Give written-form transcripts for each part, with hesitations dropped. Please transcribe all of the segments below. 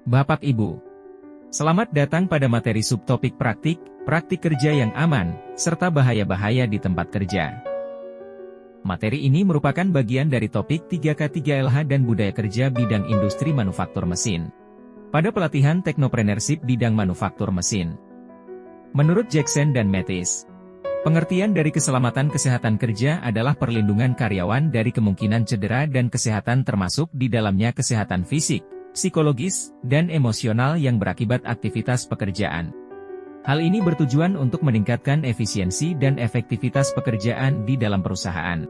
Bapak Ibu, selamat datang pada materi subtopik praktik kerja yang aman, serta bahaya-bahaya di tempat kerja. Materi ini merupakan bagian dari topik 3K3LH dan budaya kerja bidang industri manufaktur mesin. Pada pelatihan teknopreneurship bidang manufaktur mesin. Menurut Jackson dan Mathis, pengertian dari keselamatan kesehatan kerja adalah perlindungan karyawan dari kemungkinan cedera dan kesehatan termasuk di dalamnya kesehatan fisik, psikologis, dan emosional yang berakibat aktivitas pekerjaan. Hal ini bertujuan untuk meningkatkan efisiensi dan efektivitas pekerjaan di dalam perusahaan.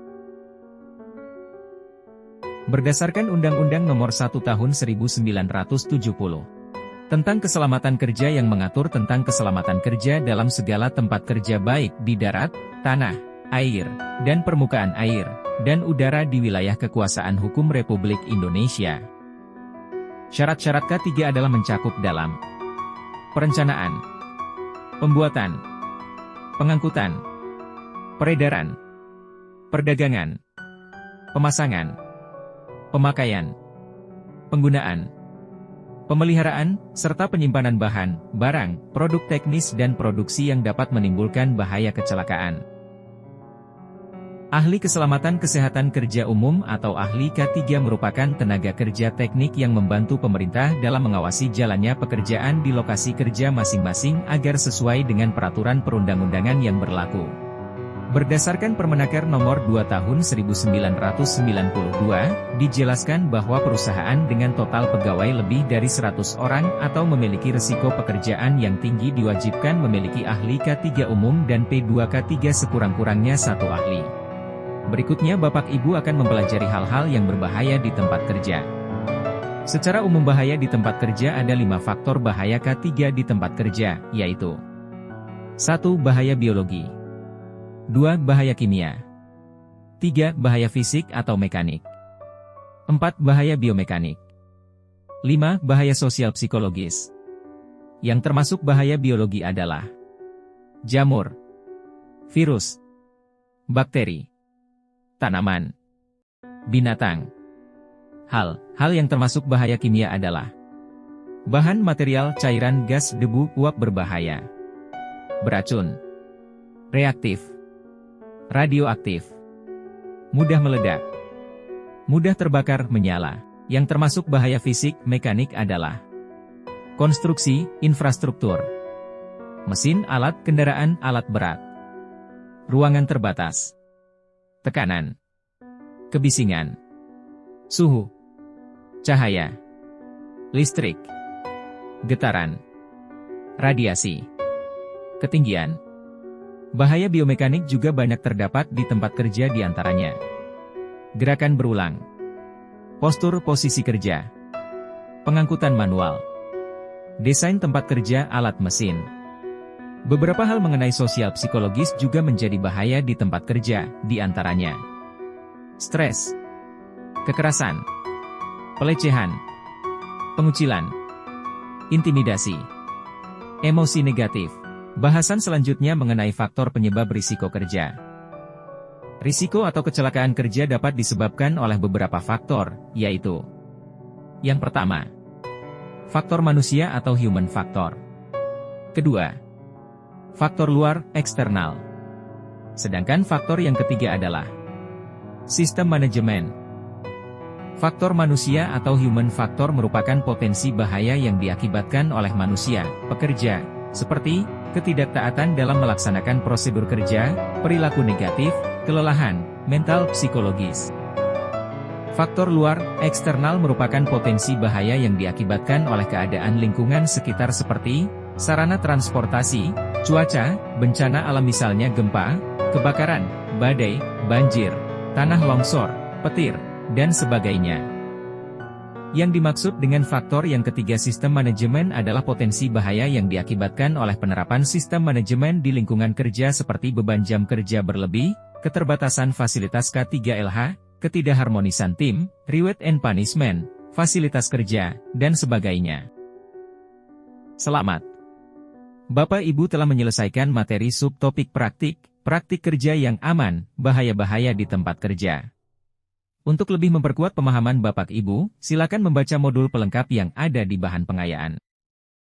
Berdasarkan Undang-Undang Nomor 1 Tahun 1970 tentang keselamatan kerja yang mengatur tentang keselamatan kerja dalam segala tempat kerja baik di darat, tanah, air, dan permukaan air, dan udara di wilayah kekuasaan hukum Republik Indonesia. Syarat-syarat K3 adalah mencakup dalam perencanaan, pembuatan, pengangkutan, peredaran, perdagangan, pemasangan, pemakaian, penggunaan, pemeliharaan, serta penyimpanan bahan, barang, produk teknis dan produksi yang dapat menimbulkan bahaya kecelakaan. Ahli Keselamatan Kesehatan Kerja Umum atau Ahli K3 merupakan tenaga kerja teknik yang membantu pemerintah dalam mengawasi jalannya pekerjaan di lokasi kerja masing-masing agar sesuai dengan peraturan perundang-undangan yang berlaku. Berdasarkan Permenaker Nomor 2 Tahun 1992, dijelaskan bahwa perusahaan dengan total pegawai lebih dari 100 orang atau memiliki risiko pekerjaan yang tinggi diwajibkan memiliki ahli K3 umum dan P2K3 sekurang-kurangnya 1 ahli. Berikutnya Bapak Ibu akan mempelajari hal-hal yang berbahaya di tempat kerja. Secara umum bahaya di tempat kerja ada 5 faktor bahaya K3 di tempat kerja, yaitu 1. Bahaya biologi, 2. Bahaya kimia, 3. Bahaya fisik atau mekanik, 4. Bahaya biomekanik, 5. Bahaya sosial psikologis. Yang termasuk bahaya biologi adalah jamur, virus, bakteri, tanaman, binatang. Hal yang termasuk bahaya kimia adalah bahan, material, cairan, gas, debu, uap berbahaya, beracun, reaktif, radioaktif, mudah meledak, mudah terbakar, menyala. Yang termasuk bahaya fisik, mekanik adalah konstruksi, infrastruktur, mesin, alat, kendaraan, alat berat, ruangan terbatas, tekanan, kebisingan, suhu, cahaya, listrik, getaran, radiasi, ketinggian. Bahaya biomekanik juga banyak terdapat di tempat kerja, di antaranya gerakan berulang, postur posisi kerja, pengangkutan manual, desain tempat kerja, alat mesin. Beberapa hal mengenai sosial psikologis juga menjadi bahaya di tempat kerja, di antaranya stres, kekerasan, pelecehan, pengucilan, intimidasi, emosi negatif. Bahasan selanjutnya mengenai faktor penyebab risiko kerja. Risiko atau kecelakaan kerja dapat disebabkan oleh beberapa faktor, yaitu yang pertama, faktor manusia atau human factor. Kedua, faktor luar, eksternal. Sedangkan faktor yang ketiga adalah sistem manajemen. Faktor manusia atau human factor merupakan potensi bahaya yang diakibatkan oleh manusia, pekerja, seperti ketidaktaatan dalam melaksanakan prosedur kerja, perilaku negatif, kelelahan, mental, psikologis. Faktor luar, eksternal merupakan potensi bahaya yang diakibatkan oleh keadaan lingkungan sekitar seperti sarana transportasi, cuaca, bencana alam misalnya gempa, kebakaran, badai, banjir, tanah longsor, petir, dan sebagainya. Yang dimaksud dengan faktor yang ketiga sistem manajemen adalah potensi bahaya yang diakibatkan oleh penerapan sistem manajemen di lingkungan kerja seperti beban jam kerja berlebih, keterbatasan fasilitas K3LH, ketidakharmonisan tim, reward and punishment, fasilitas kerja, dan sebagainya. Selamat! Bapak Ibu telah menyelesaikan materi subtopik praktik kerja yang aman, bahaya-bahaya di tempat kerja. Untuk lebih memperkuat pemahaman Bapak Ibu, silakan membaca modul pelengkap yang ada di bahan pengayaan.